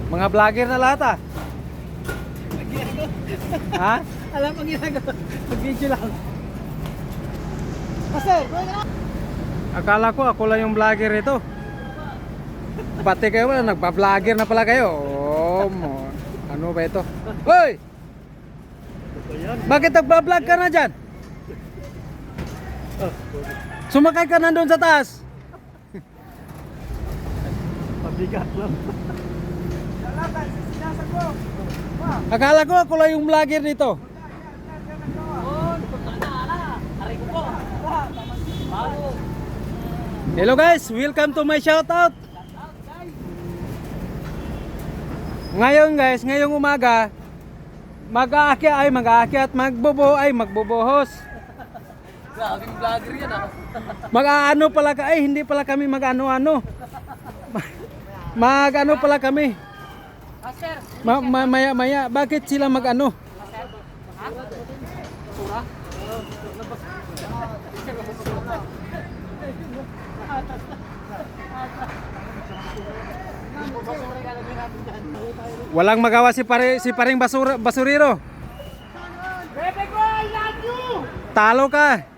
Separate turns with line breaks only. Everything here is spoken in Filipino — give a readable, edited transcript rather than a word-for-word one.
Mga vlogger na lahat ah. Ha?
Alam pang ginagawa. Mag-video lang. Master,
Akala ko ako lang yung vlogger ito. Pati kayo wala, nagpa-vlogger na pala kayo. Oh, ano ba ito? Hoy! Bakit nagpa-vlog ka na dyan? Sumakay ka na doon sa taas.
pabigat lang.
Akala ko ako lang yung vlogger dito. Hello guys, welcome to my shoutout. Ngayon guys, ngayong umaga mag-aakyat, magbubuhos.
Grabing vlogger yan ah.
Mag-aano pala ka, ay hindi pala kami mag-ano-ano. Mag-ano pala kami.
Master,
Maya, bakit sila mag-ano? Walang magawa si paring basuriro.
Bebe ko, I love you!
Talo ka.